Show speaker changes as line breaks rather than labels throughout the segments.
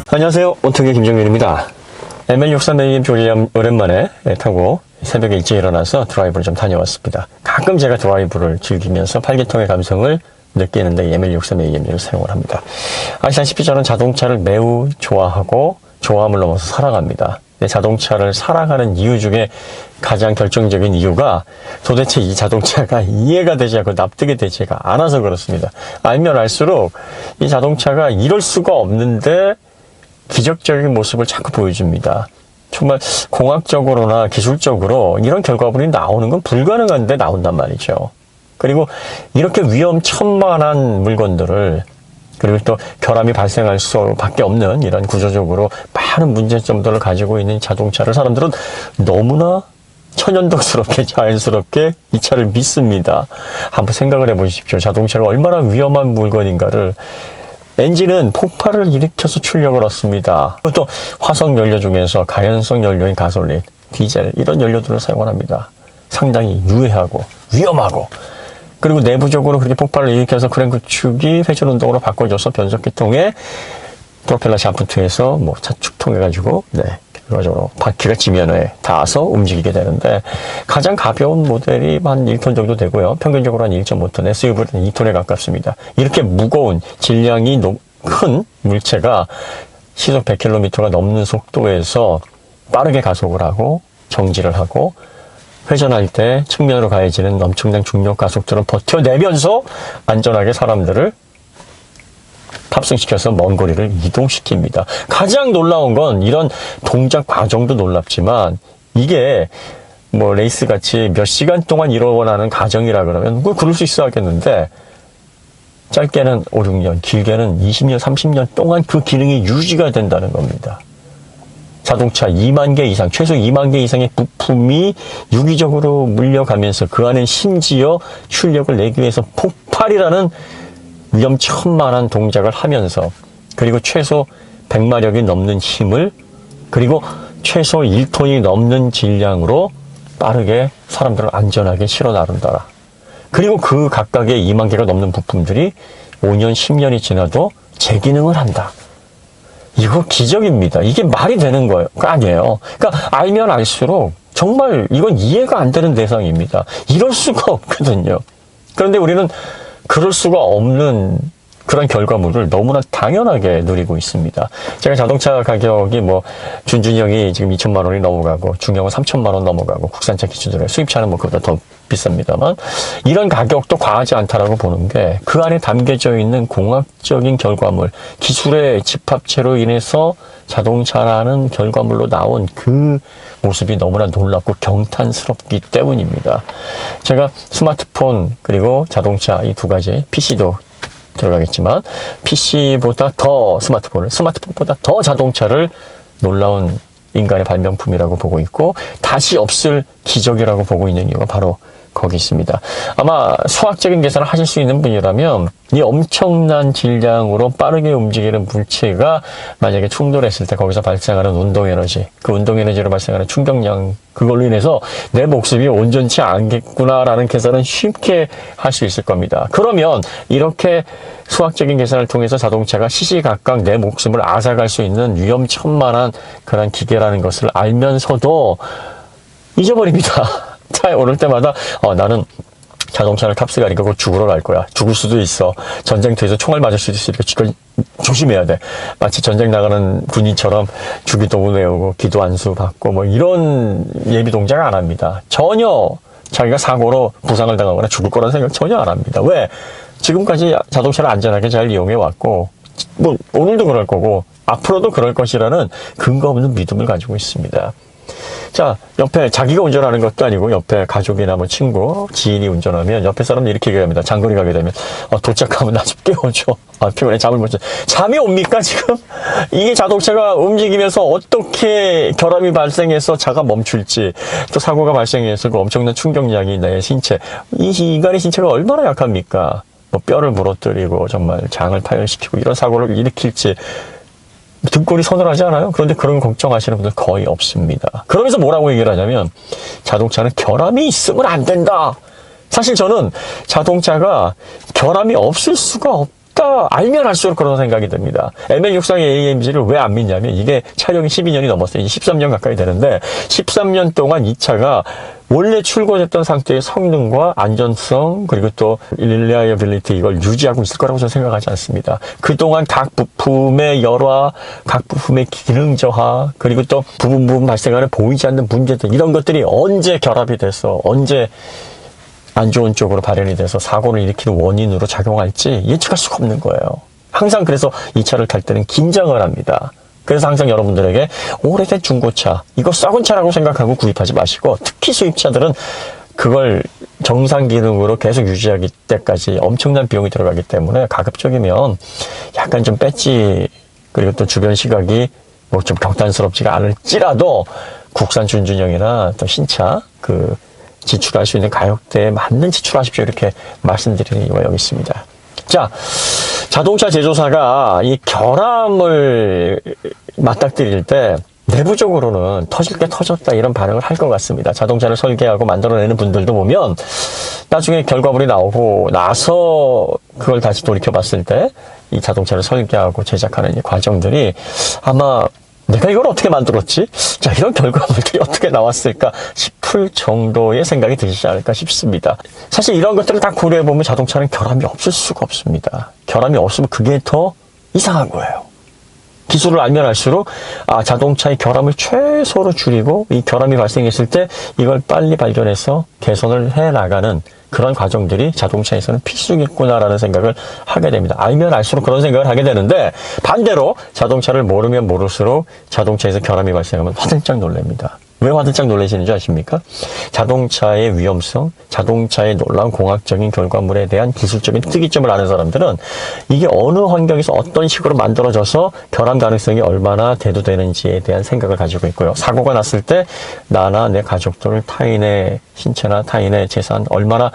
안녕하세요. 온통의 김정민입니다. ML63AM 조리함 오랜만에 타고 새벽에 일찍 일어나서 드라이브를 좀 다녀왔습니다. 가끔 제가 드라이브를 즐기면서 팔계통의 감성을 느끼는데 ML63AM을 사용을 합니다. 아시다시피 저는 자동차를 매우 좋아하고 좋아함을 넘어서 사랑합니다. 자동차를 사랑하는 이유 중에 가장 결정적인 이유가 도대체 이 자동차가 이해가 되지 않고 납득이 되지가 않아서 그렇습니다. 알면 알수록 이 자동차가 이럴 수가 없는데 기적적인 모습을 자꾸 보여줍니다. 정말 공학적으로나 기술적으로 이런 결과물이 나오는 건 불가능한데 나온단 말이죠. 그리고 이렇게 위험천만한 물건들을, 그리고 또 결함이 발생할 수밖에 없는 이런 구조적으로 많은 문제점들을 가지고 있는 자동차를 사람들은 너무나 천연덕스럽게 자연스럽게 이 차를 믿습니다. 한번 생각을 해보십시오. 자동차가 얼마나 위험한 물건인가를. 엔진은 폭발을 일으켜서 출력을 얻습니다. 또 화석 연료 중에서 가연성 연료인 가솔린, 디젤 이런 연료들을 사용을 합니다. 상당히 유해하고 위험하고, 그리고 내부적으로 그렇게 폭발을 일으켜서 크랭크축이 회전 운동으로 바꿔줘서 변속기 통해 프로펠러 샤프트에서 차축 통해 가지고 결과적으로 바퀴가 지면에 닿아서 움직이게 되는데, 가장 가벼운 모델이 한 1톤 정도 되고요. 평균적으로 한 1.5톤, SUV는 2톤에 가깝습니다. 이렇게 무거운 질량이 큰 물체가 시속 100km가 넘는 속도에서 빠르게 가속을 하고 정지를 하고 회전할 때 측면으로 가해지는 엄청난 중력 가속들을 버텨내면서 안전하게 사람들을 탑승시켜서 먼 거리를 이동시킵니다. 가장 놀라운 건 이런 동작 과정도 놀랍지만, 이게 레이스 같이 몇 시간 동안 일어나는 과정이라 그러면 그럴 수 있어 하겠는데, 짧게는 5, 6년, 길게는 20년, 30년 동안 그 기능이 유지가 된다는 겁니다. 자동차 2만 개 이상, 최소 2만 개 이상의 부품이 유기적으로 물려가면서 그 안에 심지어 출력을 내기 위해서 폭발이라는 위험천만한 동작을 하면서, 그리고 최소 100마력이 넘는 힘을, 그리고 최소 1톤이 넘는 질량으로 빠르게 사람들을 안전하게 실어 나른다라. 그리고 그 각각의 2만 개가 넘는 부품들이 5년, 10년이 지나도 재기능을 한다. 이거 기적입니다. 이게 말이 되는 거예요? 아니에요. 그러니까 알면 알수록 정말 이건 이해가 안 되는 대상입니다. 이럴 수가 없거든요. 그런데 우리는 그럴 수가 없는 그런 결과물을 너무나 당연하게 누리고 있습니다. 제가 자동차 가격이 준준이 형이 지금 2천만 원이 넘어가고 중형은 3천만 원 넘어가고 국산차 기준으로 수입차는 그보다 더 비쌉니다만, 이런 가격도 과하지 않다라고 보는 게 그 안에 담겨져 있는 공학적인 결과물, 기술의 집합체로 인해서 자동차라는 결과물로 나온 그 모습이 너무나 놀랍고 경탄스럽기 때문입니다. 제가 스마트폰 그리고 자동차 이 두 가지, PC도 들어가겠지만 PC보다 더 스마트폰보다 더 자동차를 놀라운 인간의 발명품이라고 보고 있고, 다시 없을 기적이라고 보고 있는 이유가 바로 거기 있습니다. 아마 수학적인 계산을 하실 수 있는 분이라면 이 엄청난 질량으로 빠르게 움직이는 물체가 만약에 충돌했을 때 거기서 발생하는 운동에너지, 그 운동에너지로 발생하는 충격량, 그걸로 인해서 내 목숨이 온전치 않겠구나라는 계산은 쉽게 할 수 있을 겁니다. 그러면 이렇게 수학적인 계산을 통해서 자동차가 시시각각 내 목숨을 앗아갈 수 있는 위험천만한 그런 기계라는 것을 알면서도 잊어버립니다. 차에 오를 때마다 나는 자동차를 탑승하니까 그거 죽으러 갈 거야. 죽을 수도 있어. 전쟁터에서 총알 맞을 수도 있으니까 이걸 조심해야 돼. 마치 전쟁 나가는 군인처럼 주기도문 외우고 기도 안수 받고 이런 예비 동작 안 합니다. 전혀 자기가 사고로 부상을 당하거나 죽을 거라는 생각 전혀 안 합니다. 왜? 지금까지 자동차를 안전하게 잘 이용해 왔고, 오늘도 그럴 거고 앞으로도 그럴 것이라는 근거 없는 믿음을 가지고 있습니다. 자, 옆에 자기가 운전하는 것도 아니고 옆에 가족이나 친구, 지인이 운전하면 옆에 사람들이 이렇게 얘기합니다. 장거리 가게 되면 도착하면 나 좀 깨워줘. 피곤해, 잠을 못 자. 잠이 옵니까 지금? 이게 자동차가 움직이면서 어떻게 결함이 발생해서 차가 멈출지, 또 사고가 발생해서 그 엄청난 충격량이 내 신체, 이 인간의 신체가 얼마나 약합니까? 뼈를 부러뜨리고 정말 장을 파열시키고 이런 사고를 일으킬지 등골이 서늘하지 않아요? 그런데 그런 걱정하시는 분들 거의 없습니다. 그러면서 뭐라고 얘기를 하냐면, 자동차는 결함이 있으면 안 된다. 사실 저는 자동차가 결함이 없을 수가 다 알면 알수록 그런 생각이 듭니다. ML63의 AMG를 왜 안 믿냐면 이게 촬영이 12년이 넘었어요. 이제 13년 가까이 되는데 13년 동안 이 차가 원래 출고됐던 상태의 성능과 안전성 그리고 또 릴리아빌리티 이걸 유지하고 있을 거라고 저는 생각하지 않습니다. 그동안 각 부품의 열화, 각 부품의 기능 저하 그리고 또 부분 발생하는 보이지 않는 문제들 이런 것들이 언제 결합이 돼서 언제 안 좋은 쪽으로 발현이 돼서 사고를 일으키는 원인으로 작용할지 예측할 수가 없는 거예요. 항상 그래서 이 차를 탈 때는 긴장을 합니다. 그래서 항상 여러분들에게 오래된 중고차, 이거 썩은 차라고 생각하고 구입하지 마시고 특히 수입차들은 그걸 정상 기능으로 계속 유지하기 때까지 엄청난 비용이 들어가기 때문에 가급적이면 약간 좀 뺐지 그리고 또 주변 시각이 뭐 좀 경탄스럽지가 않을지라도 국산 준준형이나 또 신차 지출할 수 있는 가격대에 맞는 지출하십시오. 이렇게 말씀드리는 이유가 여기 있습니다. 자, 자동차 제조사가 이 결함을 맞닥뜨릴 때 내부적으로는 터질 게 터졌다 이런 반응을 할 것 같습니다. 자동차를 설계하고 만들어내는 분들도 보면 나중에 결과물이 나오고 나서 그걸 다시 돌이켜봤을 때 이 자동차를 설계하고 제작하는 이 과정들이 아마 내가 이걸 어떻게 만들었지? 자, 이런 결과물들이 어떻게 나왔을까 싶을 정도의 생각이 드시지 않을까 싶습니다. 사실 이런 것들을 다 고려해보면 자동차는 결함이 없을 수가 없습니다. 결함이 없으면 그게 더 이상한 거예요. 기술을 알면 알수록 자동차의 결함을 최소로 줄이고 이 결함이 발생했을 때 이걸 빨리 발견해서 개선을 해나가는 그런 과정들이 자동차에서는 필수겠구나라는 생각을 하게 됩니다. 알면 알수록 그런 생각을 하게 되는데 반대로 자동차를 모르면 모를수록 자동차에서 결함이 발생하면 화들짝 놀랍니다. 왜 화들짝 놀라시는 줄 아십니까? 자동차의 위험성, 자동차의 놀라운 공학적인 결과물에 대한 기술적인 특이점을 아는 사람들은 이게 어느 환경에서 어떤 식으로 만들어져서 결함 가능성이 얼마나 대두되는지에 대한 생각을 가지고 있고요. 사고가 났을 때 나나 내 가족들, 타인의 신체나 타인의 재산 얼마나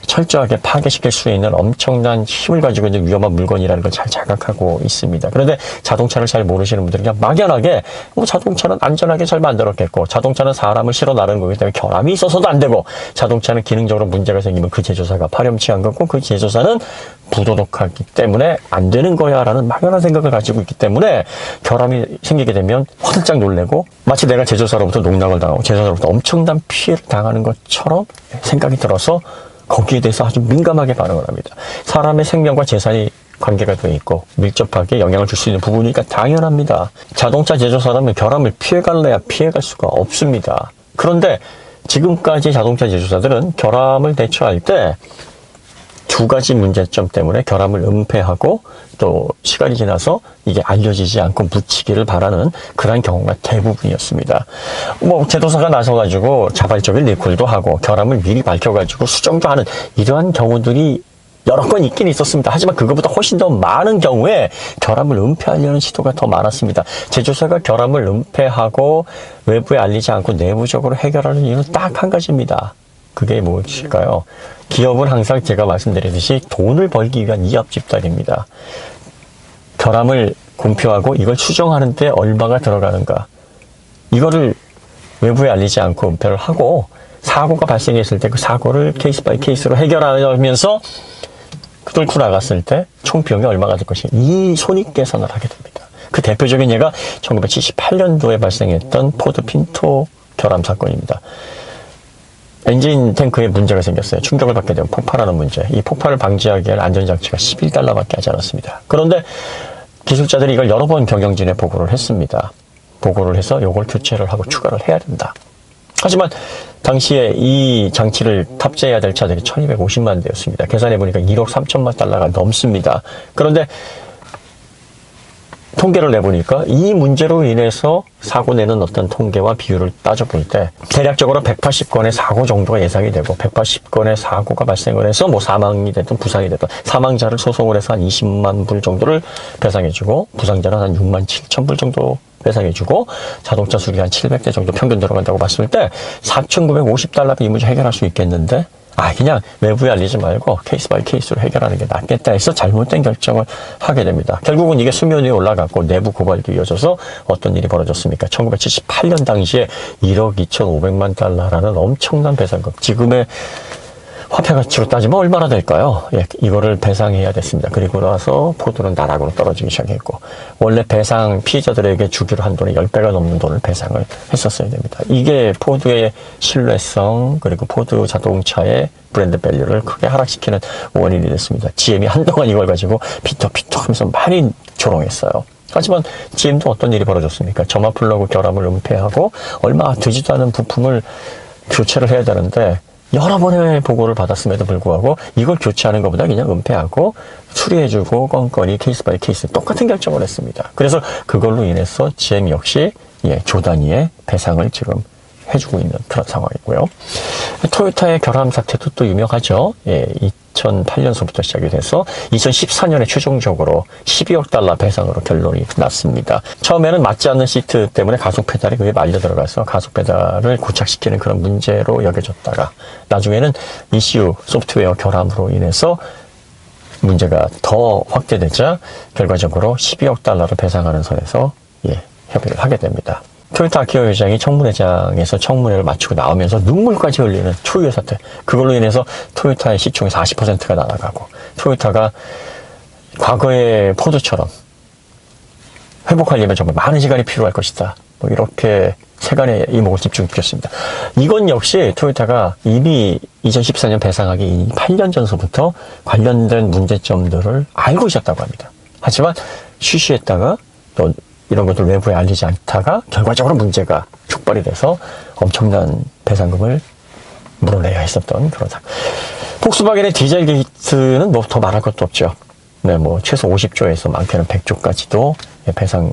철저하게 파괴시킬 수 있는 엄청난 힘을 가지고 있는 위험한 물건이라는 걸 잘 자각하고 있습니다. 그런데 자동차를 잘 모르시는 분들은 그냥 막연하게 자동차는 안전하게 잘 만들었겠고 자동차는 사람을 실어 나르는 거기 때문에 결함이 있어서도 안 되고 자동차는 기능적으로 문제가 생기면 그 제조사가 파렴치한 거고 그 제조사는 부도덕하기 때문에 안 되는 거야 라는 막연한 생각을 가지고 있기 때문에 결함이 생기게 되면 화들짝 놀래고 마치 내가 제조사로부터 농락을 당하고 제조사로부터 엄청난 피해를 당하는 것처럼 생각이 들어서 거기에 대해서 아주 민감하게 반응을 합니다. 사람의 생명과 재산이 관계가 되어 있고 밀접하게 영향을 줄 수 있는 부분이니까 당연합니다. 자동차 제조사라면 결함을 피해갈래야 피해갈 수가 없습니다. 그런데 지금까지 자동차 제조사들은 결함을 대처할 때 두 가지 문제점 때문에 결함을 은폐하고 또 시간이 지나서 이게 알려지지 않고 묻히기를 바라는 그런 경우가 대부분이었습니다. 제조사가 나서가지고 자발적인 리콜도 하고 결함을 미리 밝혀가지고 수정도 하는 이러한 경우들이 여러 건 있긴 있었습니다. 하지만 그것보다 훨씬 더 많은 경우에 결함을 은폐하려는 시도가 더 많았습니다. 제조사가 결함을 은폐하고 외부에 알리지 않고 내부적으로 해결하는 이유는 딱 한 가지입니다. 그게 무엇일까요? 기업은 항상 제가 말씀드리듯이 돈을 벌기 위한 이합 집단입니다. 결함을 공표하고 이걸 수정하는 데 얼마가 들어가는가. 이거를 외부에 알리지 않고 은폐를 하고 사고가 발생했을 때 그 사고를 케이스 바이 케이스로 해결하면서 뚫고 나갔을 때 총 비용이 얼마가 될 것인가. 이 손익 계산을 하게 됩니다. 그 대표적인 예가 1978년도에 발생했던 포드 핀토 결함 사건입니다. 엔진 탱크에 문제가 생겼어요. 충격을 받게 되면 폭발하는 문제. 이 폭발을 방지하기 위한 안전장치가 $11밖에 하지 않았습니다. 그런데 기술자들이 이걸 여러 번 경영진에 보고를 했습니다. 보고를 해서 이걸 교체를 하고 추가를 해야 된다. 하지만 당시에 이 장치를 탑재해야 될 차들이 1250만 대였습니다. 계산해보니까 1억 3천만 달러가 넘습니다. 그런데 통계를 내보니까 이 문제로 인해서 사고 내는 어떤 통계와 비율을 따져볼 때 대략적으로 180건의 사고 정도가 예상이 되고 180건의 사고가 발생을 해서 사망이 됐든 부상이 됐든 사망자를 소송을 해서 한 20만 불 정도를 배상해주고 부상자는 한 6만 7천 불 정도 배상해주고 자동차 수리 한 700대 정도 평균 들어간다고 봤을 때 4,950달러면 이 문제 해결할 수 있겠는데 그냥 외부에 알리지 말고 케이스 바이 케이스로 해결하는 게 낫겠다 해서 잘못된 결정을 하게 됩니다. 결국은 이게 수면 위에 올라갔고 내부 고발도 이어져서 어떤 일이 벌어졌습니까? 1978년 당시에 1억 2,500만 달러라는 엄청난 배상금. 지금의 화폐 가치로 따지면 얼마나 될까요? 예, 이거를 배상해야 됐습니다. 그리고 나서 포드는 나락으로 떨어지기 시작했고, 원래 배상 피해자들에게 주기로 한 돈의 10배가 넘는 돈을 배상을 했었어야 됩니다. 이게 포드의 신뢰성, 그리고 포드 자동차의 브랜드 밸류를 크게 하락시키는 원인이 됐습니다. GM이 한동안 이걸 가지고 피터 하면서 많이 조롱했어요. 하지만 GM도 어떤 일이 벌어졌습니까? 점화 플러그 결함을 은폐하고 얼마 되지도 않은 부품을 교체를 해야 되는데, 여러 번의 보고를 받았음에도 불구하고 이걸 교체하는 것보다 그냥 은폐하고 수리해주고 건건이 케이스 바이 케이스 똑같은 결정을 했습니다. 그래서 그걸로 인해서 GM 역시 조 단위의 배상을 지금 해주고 있는 그런 상황이고요. 토요타의 결함 사태도 또 유명하죠. 2008년서부터 시작이 돼서 2014년에 최종적으로 12억 달러 배상으로 결론이 났습니다. 처음에는 맞지 않는 시트 때문에 가속 페달이 그게 말려 들어가서 가속 페달을 고착시키는 그런 문제로 여겨졌다가, 나중에는 ECU 소프트웨어 결함으로 인해서 문제가 더 확대되자 결과적으로 12억 달러를 배상하는 선에서 협의를 하게 됩니다. 토요타 아키오 회장이 청문회장에서 청문회를 마치고 나오면서 눈물까지 흘리는 초유의 사태. 그걸로 인해서 토요타의 시총이 40%가 날아가고, 토요타가 과거의 포드처럼 회복하려면 정말 많은 시간이 필요할 것이다. 뭐 이렇게 세간의 이목을 집중시켰습니다. 이건 역시 토요타가 이미 2014년 배상하기 8년 전서부터 관련된 문제점들을 알고 있었다고 합니다. 하지만 쉬쉬했다가 또 이런 것들 외부에 알리지 않다가 결과적으로 문제가 촉발이 돼서 엄청난 배상금을 물어내야 했었던 그런 상황. 폭스바겐의 디젤 게이트는 뭐 더 말할 것도 없죠. 네, 뭐 최소 50조에서 많게는 100조까지도 배상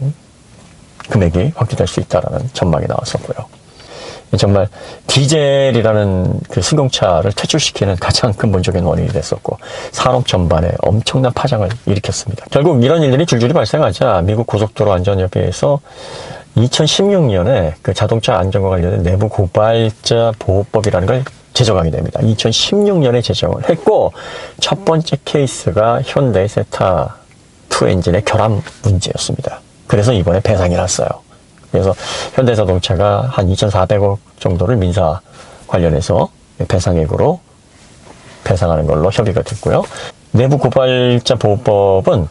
금액이 확대될 수 있다라는 전망이 나왔었고요. 정말 디젤이라는 그 승용차를 퇴출시키는 가장 근본적인 원인이 됐었고, 산업 전반에 엄청난 파장을 일으켰습니다. 결국 이런 일들이 줄줄이 발생하자 미국 고속도로 안전협회에서 2016년에 그 자동차 안전과 관련된 내부 고발자 보호법이라는 걸 제정하게 됩니다. 2016년에 제정을 했고, 첫 번째 케이스가 현대 세타2 엔진의 결함 문제였습니다. 그래서 이번에 배상이 났어요. 그래서 현대자동차가 한 2,400억 정도를 민사 관련해서 배상액으로 배상하는 걸로 협의가 됐고요. 내부 고발자 보호법은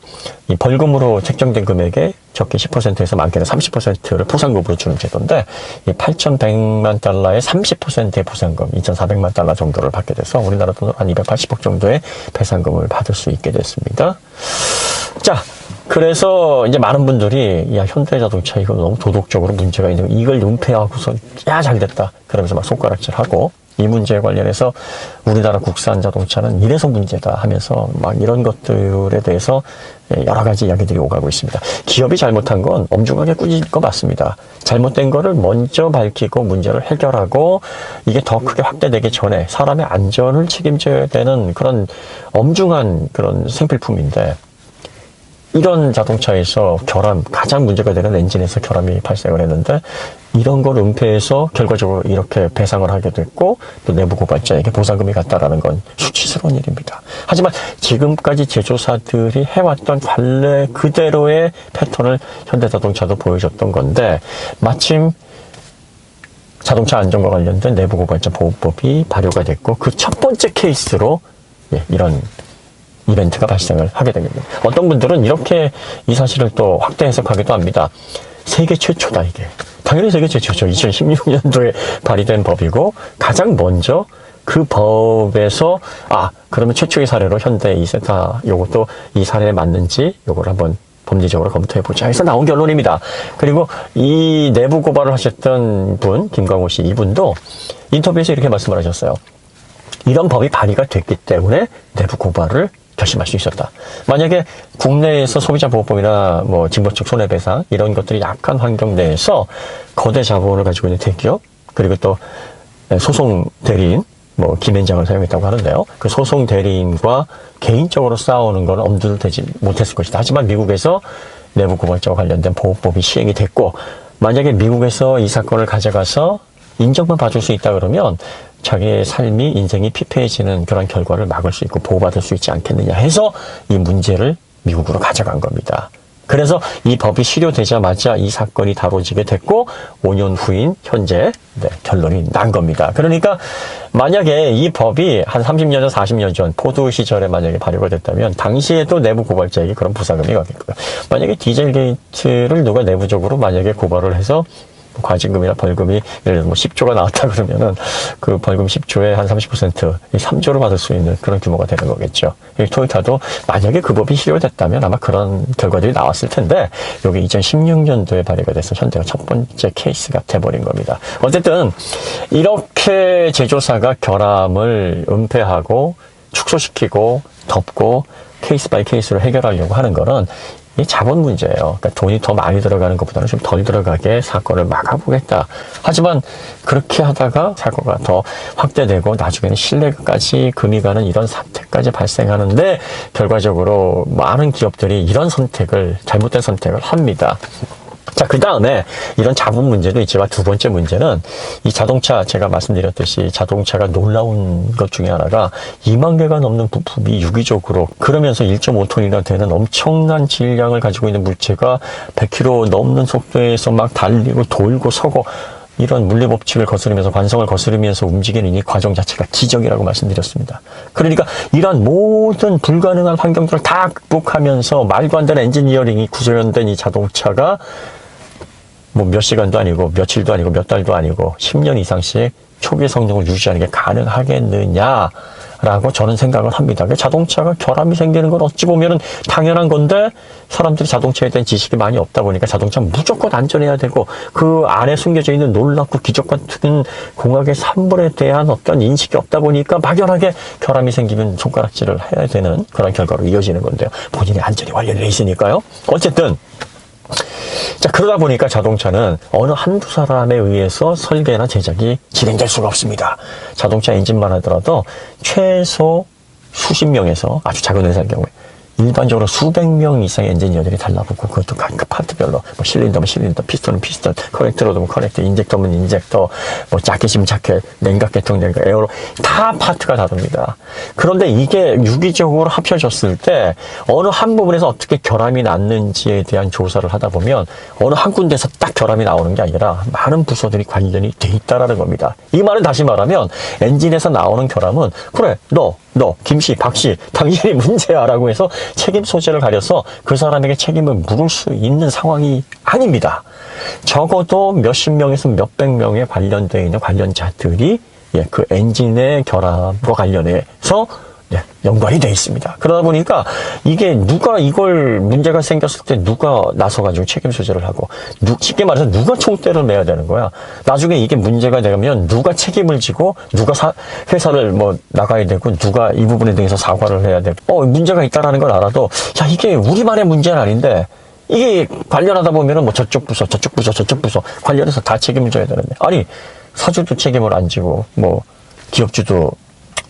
이 벌금으로 책정된 금액의 적게 10%에서 많게는 30%를 포상금으로 주는 제도인데, 이 8,100만 달러의 30%의 포상금, 2,400만 달러 정도를 받게 돼서 우리나라 돈으로 한 280억 정도의 배상금을 받을 수 있게 됐습니다. 자, 그래서 이제 많은 분들이 야, 현대자동차 이거 너무 도덕적으로 문제가 있는, 이걸 은폐하고서 야, 잘 됐다 그러면서 막 손가락질하고, 이 문제에 관련해서 우리나라 국산 자동차는 이래서 문제다 하면서 막 이런 것들에 대해서 여러 가지 이야기들이 오가고 있습니다. 기업이 잘못한 건 엄중하게 꾸짖을 거 맞습니다. 잘못된 거를 먼저 밝히고 문제를 해결하고, 이게 더 크게 확대되기 전에 사람의 안전을 책임져야 되는 그런 엄중한 그런 생필품인데, 이런 자동차에서 결함, 가장 문제가 되는 엔진에서 결함이 발생을 했는데, 이런 걸 은폐해서 결과적으로 이렇게 배상을 하게 됐고, 또 내부 고발자에게 보상금이 갔다라는 건 수치스러운 일입니다. 하지만 지금까지 제조사들이 해왔던 관례 그대로의 패턴을 현대자동차도 보여줬던 건데, 마침 자동차 안전과 관련된 내부 고발자 보호법이 발효가 됐고, 그 첫 번째 케이스로 이런 이벤트가 발생을 하게 됩니다. 어떤 분들은 이렇게 이 사실을 또 확대 해석하기도 합니다. 세계 최초다, 이게. 당연히 세계 최초죠. 2016년도에 발의된 법이고, 가장 먼저 그 법에서, 그러면 최초의 사례로 현대 이 세타, 요것도 이 사례에 맞는지, 요걸 한번 법리적으로 검토해보자 해서 나온 결론입니다. 그리고 이 내부 고발을 하셨던 분, 김광호 씨, 이분도 인터뷰에서 이렇게 말씀을 하셨어요. 이런 법이 발의가 됐기 때문에 내부 고발을 결심할 수 있었다. 만약에 국내에서 소비자 보호법이나 뭐 징벌적 손해배상 이런 것들이 약한 환경 내에서 거대 자본을 가지고 있는 대기업, 그리고 또 소송 대리인, 뭐 김앤장을 사용했다고 하는데요. 그 소송 대리인과 개인적으로 싸우는 건 엄두를 대지 못했을 것이다. 하지만 미국에서 내부 고발자와 관련된 보호법이 시행이 됐고, 만약에 미국에서 이 사건을 가져가서 인정만 봐줄 수 있다 그러면 자기의 삶이, 인생이 피폐해지는 그런 결과를 막을 수 있고 보호받을 수 있지 않겠느냐 해서 이 문제를 미국으로 가져간 겁니다. 그래서 이 법이 실효되자마자 이 사건이 다뤄지게 됐고 5년 후인 현재 결론이 난 겁니다. 그러니까 만약에 이 법이 한 30년 전, 40년 전 포드 시절에 만약에 발효가 됐다면 당시에도 내부 고발자에게 그런 부사금이 가겠고요. 만약에 디젤 게이트를 누가 내부적으로 만약에 고발을 해서 과징금이나 벌금이 예를 들어 뭐 10조가 나왔다 그러면은 그 벌금 10조에 한 30% 3조를 받을 수 있는 그런 규모가 되는 거겠죠. 토요타도 만약에 그 법이 실효됐다면 아마 그런 결과들이 나왔을 텐데 여기 2016년도에 발의가 돼서 현대가 첫 번째 케이스가 돼버린 겁니다. 어쨌든 이렇게 제조사가 결함을 은폐하고 축소시키고 덮고 케이스 바이 케이스로 해결하려고 하는 거는 이 자본 문제예요. 그러니까 돈이 더 많이 들어가는 것보다는 좀 덜 들어가게 사건을 막아보겠다. 하지만 그렇게 하다가 사고가 더 확대되고 나중에는 신뢰까지 금이 가는 이런 사태까지 발생하는데 결과적으로 많은 기업들이 이런 선택을, 잘못된 선택을 합니다. 자, 그 다음에 이런 자본 문제도 있지만 두 번째 문제는 이 자동차, 제가 말씀드렸듯이 자동차가 놀라운 것 중에 하나가 2만 개가 넘는 부품이 유기적으로, 그러면서 1.5톤이나 되는 엄청난 질량을 가지고 있는 물체가 100km 넘는 속도에서 막 달리고 돌고 서고 이런 물리법칙을 거스르면서 관성을 거스르면서 움직이는 이 과정 자체가 기적이라고 말씀드렸습니다. 그러니까 이러한 모든 불가능한 환경들을 다 극복하면서 말도 안 되는 엔지니어링이 구현된 이 자동차가 뭐 몇 시간도 아니고 며칠도 아니고 몇 달도 아니고 10년 이상씩 초기 성능을 유지하는 게 가능하겠느냐라고 저는 생각을 합니다. 자동차가 결함이 생기는 건 어찌 보면은 당연한 건데 사람들이 자동차에 대한 지식이 많이 없다 보니까 자동차는 무조건 안전해야 되고 그 안에 숨겨져 있는 놀랍고 기적 같은 공학의 산물에 대한 어떤 인식이 없다 보니까 막연하게 결함이 생기면 손가락질을 해야 되는 그런 결과로 이어지는 건데요. 본인의 안전이 관련돼 있으니까요. 어쨌든 자, 그러다 보니까 자동차는 어느 한두 사람에 의해서 설계나 제작이 진행될 수가 없습니다. 자동차 엔진만 하더라도 최소 수십 명에서 아주 작은 회사의 경우에 일반적으로 수백 명 이상의 엔지니어들이 달라붙고 그것도 각 파트별로 뭐 실린더면 실린더, 피스톤은 피스톤, 커넥터로도 커넥터, 인젝터면 인젝터, 뭐 자켓이면 자켓, 냉각 계통, 냉각, 에어로 다 파트가 다릅니다. 그런데 이게 유기적으로 합쳐졌을 때 어느 한 부분에서 어떻게 결함이 났는지에 대한 조사를 하다 보면 어느 한 군데서 딱 결함이 나오는 게 아니라 많은 부서들이 관련이 돼 있다라는 겁니다. 이 말은 다시 말하면 엔진에서 나오는 결함은 그래 너 김씨, 박씨, 당신이 문제야 라고 해서 책임 소재를 가려서 그 사람에게 책임을 물을 수 있는 상황이 아닙니다. 적어도 몇십 명에서 몇백 명에 관련되어 있는 관련자들이 그 엔진의 결함과 관련해서 연관이 되어 있습니다. 그러다 보니까 이게 누가 이걸 문제가 생겼을 때 누가 나서가지고 책임 소재를 하고 쉽게 말해서 누가 총대를 매야 되는 거야. 나중에 이게 문제가 되면 누가 책임을 지고 누가 회사를 뭐 나가야 되고 누가 이 부분에 대해서 사과를 해야 되고 문제가 있다라는 걸 알아도 야 이게 우리만의 문제는 아닌데 이게 관련하다 보면은 뭐 저쪽 부서 관련해서 다 책임을 져야 되는데 아니 사주도 책임을 안 지고 뭐 기업주도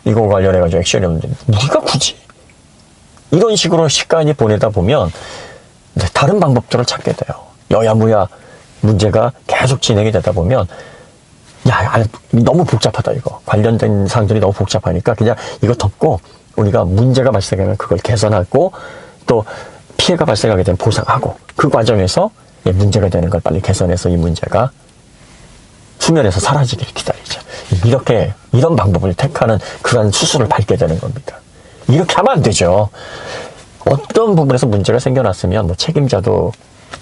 이거 관련해가지고 액션이 없는데 우리가 굳이 이런 식으로 시간이 보내다 보면 다른 방법들을 찾게 돼요. 여야무야 문제가 계속 진행이 되다 보면 너무 복잡하다 이거 관련된 사항들이 너무 복잡하니까 그냥 이거 덮고 우리가 문제가 발생하면 그걸 개선하고 또 피해가 발생하게 되면 보상하고 그 과정에서 문제가 되는 걸 빨리 개선해서 이 문제가 수면에서 사라지기를 기다리죠. 이런 방법을 택하는 그런 수순을 밟게 되는 겁니다. 이렇게 하면 안 되죠. 어떤 부분에서 문제가 생겨났으면 뭐 책임자도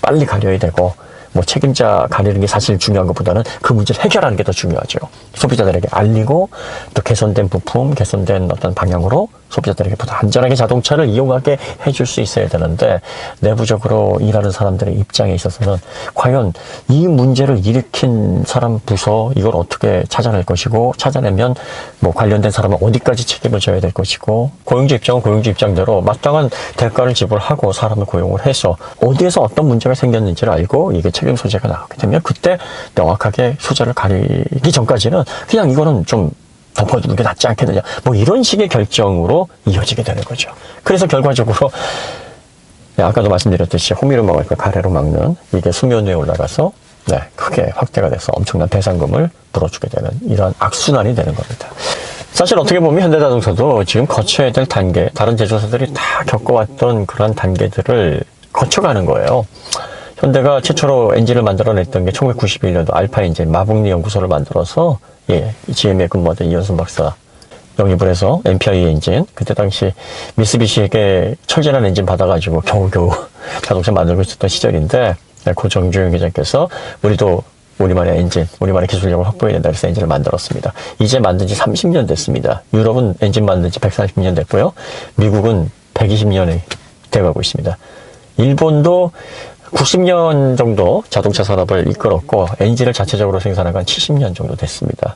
빨리 가려야 되고 뭐 책임자 가리는 게 사실 중요한 것보다는 그 문제를 해결하는 게 더 중요하죠. 소비자들에게 알리고 또 개선된 부품, 개선된 어떤 방향으로 소비자들에게 보다 안전하게 자동차를 이용하게 해줄 수 있어야 되는데 내부적으로 일하는 사람들의 입장에 있어서는 과연 이 문제를 일으킨 사람 부서 이걸 어떻게 찾아낼 것이고 찾아내면 뭐 관련된 사람은 어디까지 책임을 져야 될 것이고 고용주 입장은 고용주 입장대로 마땅한 대가를 지불하고 사람을 고용을 해서 어디에서 어떤 문제가 생겼는지를 알고 이게 책임 소재가 나오게 되면 그때 명확하게 소재를 가리기 전까지는 그냥 이거는 좀 덮어두는 게 낫지 않겠느냐 뭐 이런 식의 결정으로 이어지게 되는 거죠. 그래서 결과적으로 아까도 말씀드렸듯이 호미로 막을 거 가래로 막는 이게 수면 위에 올라가서 크게 확대가 돼서 엄청난 배상금을 물어주게 되는 이런 악순환이 되는 겁니다. 사실 어떻게 보면 현대자동차도 지금 거쳐야 될 단계, 다른 제조사들이 다 겪어왔던 그런 단계들을 거쳐가는 거예요. 현대가 최초로 엔진을 만들어냈던 게 1991년도 알파 엔진 마북리 연구소를 만들어서 GM에 근무하던 이현순 박사 영입을 해서 MPI 엔진, 그때 당시 미쓰비시에게 철저한 엔진 받아가지고 겨우겨우 자동차 만들고 있었던 시절인데, 고 정주영 기자께서 우리도 우리만의 엔진, 우리만의 기술력을 확보해야 된다 그래서 엔진을 만들었습니다. 이제 만든 지 30년 됐습니다. 유럽은 엔진 만든 지 140년 됐고요. 미국은 120년이 돼가고 있습니다. 일본도 90년 정도 자동차 산업을 이끌었고 엔진을 자체적으로 생산한 건 70년 정도 됐습니다.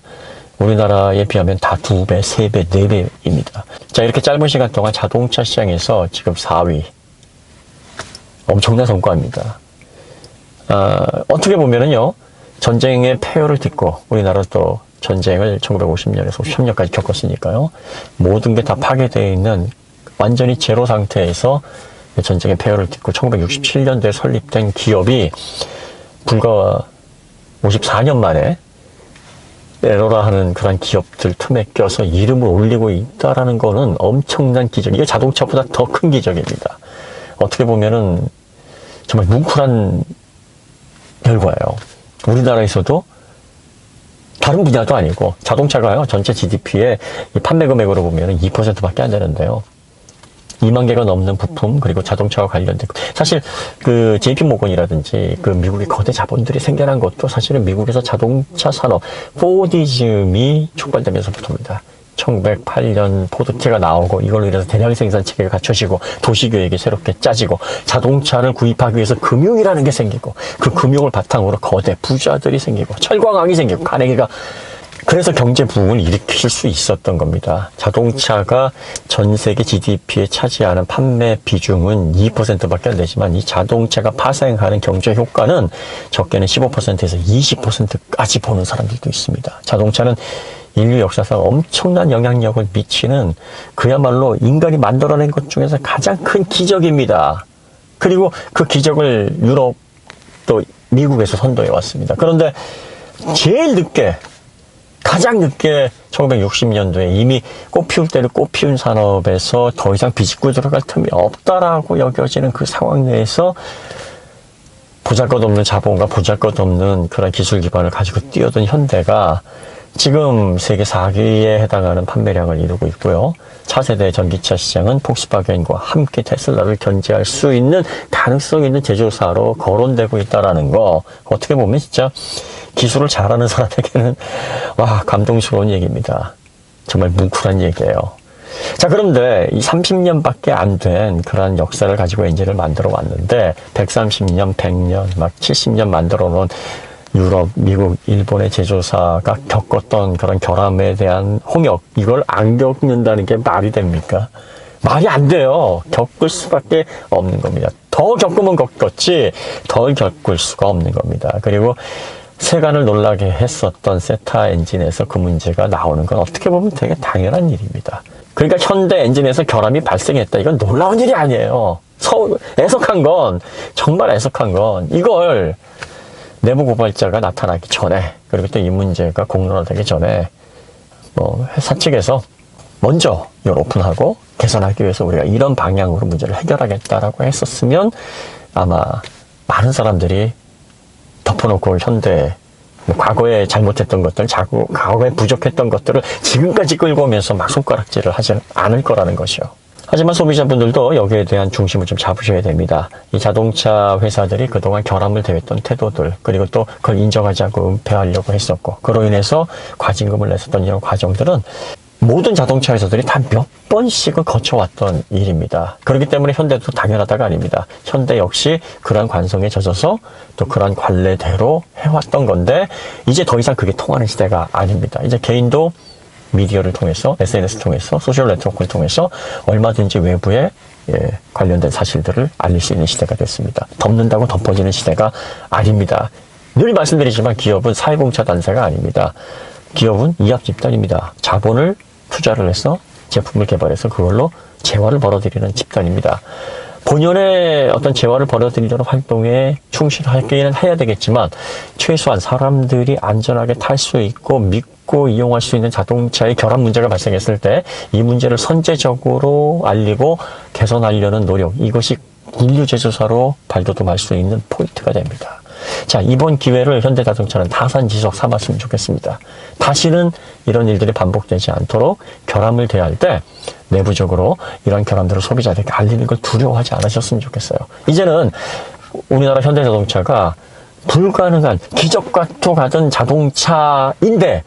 우리나라에 비하면 다 2배, 3배, 4배입니다. 자, 이렇게 짧은 시간 동안 자동차 시장에서 지금 4위. 엄청난 성과입니다. 어떻게 보면은요, 전쟁의 폐허를 딛고 우리나라도 또 전쟁을 1950년에서 50년까지 겪었으니까요. 모든 게 다 파괴되어 있는 완전히 제로 상태에서 전쟁의 폐허를 딛고 1967년도에 설립된 기업이 불과 54년 만에 에러라 하는 그런 기업들 틈에 껴서 이름을 올리고 있다라는 거는 엄청난 기적. 이게 자동차보다 더 큰 기적입니다. 어떻게 보면은 정말 뭉클한 결과예요. 우리나라에서도 다른 분야도 아니고 자동차가요, 전체 GDP의 판매 금액으로 보면 2%밖에 안 되는데요. 2만 개가 넘는 부품, 그리고 자동차와 관련된, 사실 그 JP모건이라든지 그 미국의 거대 자본들이 생겨난 것도 사실은 미국에서 자동차 산업 포디즘이 촉발되면서부터입니다. 1908년 포드티가 나오고 이걸로 인해서 대량 생산 체계가 갖춰지고 도시계획이 새롭게 짜지고 자동차를 구입하기 위해서 금융이라는 게 생기고 그 금융을 바탕으로 거대 부자들이 생기고 철광왕이 생기고 카네기가, 그래서 경제 부흥을 일으킬 수 있었던 겁니다. 자동차가 전 세계 GDP에 차지하는 판매 비중은 2%밖에 안 되지만 이 자동차가 파생하는 경제 효과는 적게는 15%에서 20%까지 보는 사람들도 있습니다. 자동차는 인류 역사상 엄청난 영향력을 미치는 그야말로 인간이 만들어낸 것 중에서 가장 큰 기적입니다. 그리고 그 기적을 유럽 또 미국에서 선도해 왔습니다. 그런데 제일 늦게, 가장 늦게 1960년도에 이미 꽃 피울 때를 꽃 피운 산업에서 더 이상 비집고 들어갈 틈이 없다라고 여겨지는 그 상황 내에서 보잘것없는 자본과 보잘것없는 그런 기술 기반을 가지고 뛰어든 현대가 지금 세계 4위에 해당하는 판매량을 이루고 있고요. 차세대 전기차 시장은 폭스바겐과 함께 테슬라를 견제할 수 있는 가능성 있는 제조사로 거론되고 있다는 거, 어떻게 보면 진짜 기술을 잘하는 사람에게는 와, 감동스러운 얘기입니다. 정말 뭉클한 얘기예요. 자, 그런데 이 30년밖에 안 된 그런 역사를 가지고 엔진을 만들어 왔는데 130년, 100년, 막 70년 만들어 놓은 유럽, 미국, 일본의 제조사가 겪었던 그런 결함에 대한 홍역, 이걸 안 겪는다는 게 말이 됩니까? 말이 안 돼요. 겪을 수밖에 없는 겁니다. 더 겪으면 겪었지 덜 겪을 수가 없는 겁니다. 그리고 세간을 놀라게 했었던 세타 엔진에서 그 문제가 나오는 건 어떻게 보면 되게 당연한 일입니다. 그러니까 현대 엔진에서 결함이 발생했다. 이건 놀라운 일이 아니에요. 애석한 건, 정말 애석한 건 이걸 내부 고발자가 나타나기 전에, 그리고 또 이 문제가 공론화되기 전에 회사 측에서 먼저 이걸 오픈하고 개선하기 위해서 우리가 이런 방향으로 문제를 해결하겠다라고 했었으면 아마 많은 사람들이 덮어놓고 현대 과거에 잘못했던 것들, 과거에 부족했던 것들을 지금까지 끌고 오면서 막 손가락질을 하지 않을 거라는 것이요. 하지만 소비자분들도 여기에 대한 중심을 좀 잡으셔야 됩니다. 이 자동차 회사들이 그동안 결함을 대했던 태도들, 그리고 또 그걸 인정하지 않고 은폐하려고 했었고, 그로 인해서 과징금을 냈었던 이런 과정들은 모든 자동차 회사들이 다 몇 번씩은 거쳐왔던 일입니다. 그렇기 때문에 현대도 당연하다가 아닙니다. 현대 역시 그러한 관성에 젖어서 또 그러한 관례대로 해왔던 건데 이제 더 이상 그게 통하는 시대가 아닙니다. 이제 개인도 미디어를 통해서, SNS 통해서, 소셜 네트워크를 통해서 얼마든지 외부에 관련된 사실들을 알릴 수 있는 시대가 됐습니다. 덮는다고 덮어지는 시대가 아닙니다. 늘 말씀드리지만 기업은 사회공차 단체가 아닙니다. 기업은 이합 집단입니다. 자본을 투자를 해서 제품을 개발해서 그걸로 재화를 벌어들이는 집단입니다. 본연의 어떤 재화를 벌어들이려는 활동에 충실하기는 해야 되겠지만 최소한 사람들이 안전하게 탈 수 있고 믿고 이용할 수 있는 자동차의 결함 문제가 발생했을 때 이 문제를 선제적으로 알리고 개선하려는 노력, 이것이 물류제조사로 발돋움할 수 있는 포인트가 됩니다. 자, 이번 기회를 현대자동차는 타산지석 삼았으면 좋겠습니다. 다시는 이런 일들이 반복되지 않도록 결함을 대할 때 내부적으로 이런 결함들을 소비자들에게 알리는 걸 두려워하지 않으셨으면 좋겠어요. 이제는 우리나라 현대자동차가 불가능한 기적과 또 같은 자동차인데,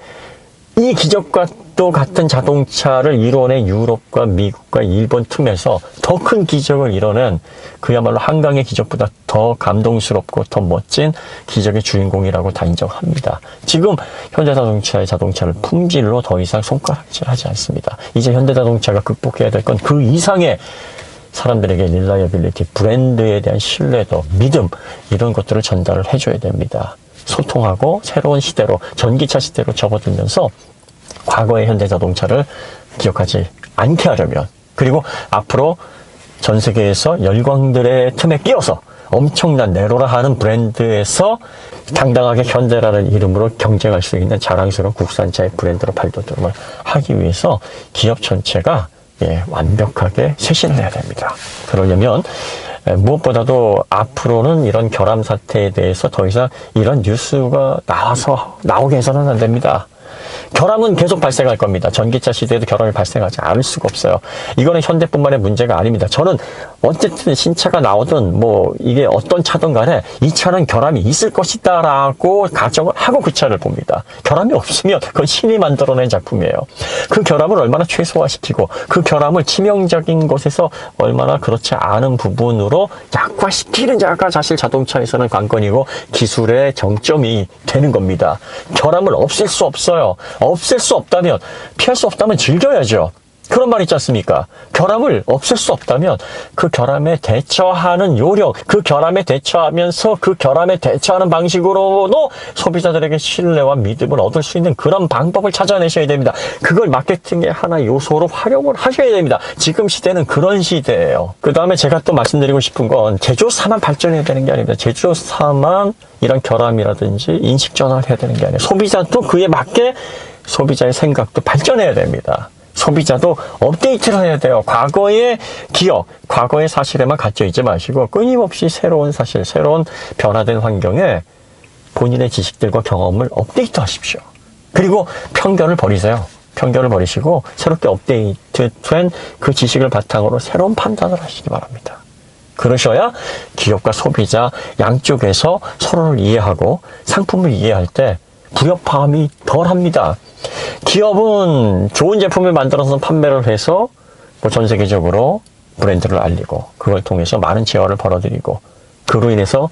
이 기적과 또 같은 자동차를 이뤄낸 유럽과 미국과 일본 틈에서 더 큰 기적을 이뤄낸 그야말로 한강의 기적보다 더 감동스럽고 더 멋진 기적의 주인공이라고 다 인정합니다. 지금 현대자동차의 자동차를 품질로 더 이상 손가락질하지 않습니다. 이제 현대자동차가 극복해야 될 건 그 이상의 사람들에게 릴라이어빌리티, 브랜드에 대한 신뢰도, 믿음, 이런 것들을 전달을 해줘야 됩니다. 소통하고 새로운 시대로, 전기차 시대로 접어들면서 과거의 현대자동차를 기억하지 않게 하려면, 그리고 앞으로 전 세계에서 열광들의 틈에 끼어서 엄청난 네로라 하는 브랜드에서 당당하게 현대라는 이름으로 경쟁할 수 있는 자랑스러운 국산차의 브랜드로 발돋움을 하기 위해서 기업 전체가 완벽하게 쇄신을 해야 됩니다. 그러려면 무엇보다도 앞으로는 이런 결함 사태에 대해서 더 이상 이런 뉴스가 나오게 해서는 안 됩니다. 결함은 계속 발생할 겁니다. 전기차 시대에도 결함이 발생하지 않을 수가 없어요. 이거는 현대뿐만의 문제가 아닙니다. 저는 어쨌든 신차가 나오든 이게 어떤 차든 간에 이 차는 결함이 있을 것이다 라고 가정을 하고 그 차를 봅니다. 결함이 없으면 그건 신이 만들어낸 작품이에요. 그 결함을 얼마나 최소화시키고 그 결함을 치명적인 것에서 얼마나 그렇지 않은 부분으로 약화시키는 자가 사실 자동차에서는 관건이고 기술의 정점이 되는 겁니다. 결함을 없앨 수 없어요. 없앨 수 없다면, 피할 수 없다면 즐겨야죠. 그런 말 있지 않습니까? 결함을 없앨 수 없다면 그 결함에 대처하는 요령, 그 결함에 대처하면서 그 결함에 대처하는 방식으로도 소비자들에게 신뢰와 믿음을 얻을 수 있는 그런 방법을 찾아내셔야 됩니다. 그걸 마케팅의 하나의 요소로 활용을 하셔야 됩니다. 지금 시대는 그런 시대예요. 그 다음에 제가 또 말씀드리고 싶은 건 제조사만 발전해야 되는 게 아닙니다. 제조사만 이런 결함이라든지 인식 전환을 해야 되는 게 아니에요. 소비자도 그에 맞게 소비자의 생각도 발전해야 됩니다. 소비자도 업데이트를 해야 돼요. 과거의 기억, 과거의 사실에만 갇혀있지 마시고 끊임없이 새로운 사실, 새로운 변화된 환경에 본인의 지식들과 경험을 업데이트 하십시오. 그리고 편견을 버리세요. 편견을 버리시고 새롭게 업데이트된 그 지식을 바탕으로 새로운 판단을 하시기 바랍니다. 그러셔야 기업과 소비자 양쪽에서 서로를 이해하고 상품을 이해할 때 불협화음이 덜합니다. 기업은 좋은 제품을 만들어서 판매를 해서 전 세계적으로 브랜드를 알리고 그걸 통해서 많은 재화를 벌어들이고 그로 인해서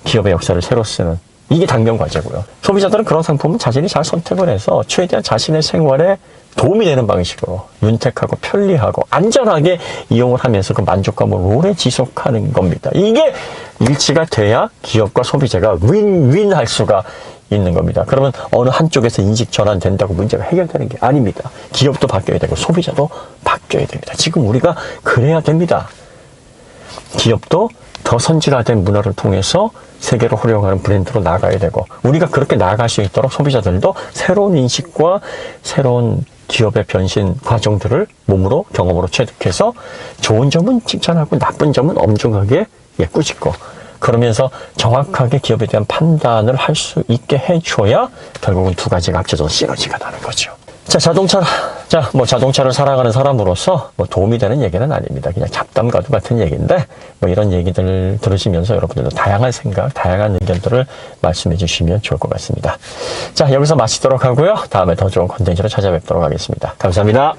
기업의 역사를 새로 쓰는, 이게 당면 과제고요. 소비자들은 그런 상품은 자신이 잘 선택을 해서 최대한 자신의 생활에 도움이 되는 방식으로 윤택하고 편리하고 안전하게 이용을 하면서 그 만족감을 오래 지속하는 겁니다. 이게 일치가 돼야 기업과 소비자가 윈윈 할 수가 있는 겁니다. 그러면 어느 한쪽에서 인식 전환된다고 문제가 해결되는 게 아닙니다. 기업도 바뀌어야 되고 소비자도 바뀌어야 됩니다. 지금 우리가 그래야 됩니다. 기업도 더 선진화된 문화를 통해서 세계로 활용하는 브랜드로 나가야 되고, 우리가 그렇게 나아갈 수 있도록 소비자들도 새로운 인식과 새로운 기업의 변신 과정들을 몸으로 경험으로 체득해서 좋은 점은 칭찬하고 나쁜 점은 엄중하게 꾸짖고, 그러면서 정확하게 기업에 대한 판단을 할 수 있게 해줘야 결국은 두 가지가 합쳐져서 시너지가 나는 거죠. 자, 자동차를 사랑하는 사람으로서 도움이 되는 얘기는 아닙니다. 그냥 잡담과도 같은 얘기인데, 이런 얘기들 들으시면서 여러분들도 다양한 생각, 다양한 의견들을 말씀해 주시면 좋을 것 같습니다. 자, 여기서 마치도록 하고요. 다음에 더 좋은 콘텐츠로 찾아뵙도록 하겠습니다. 감사합니다.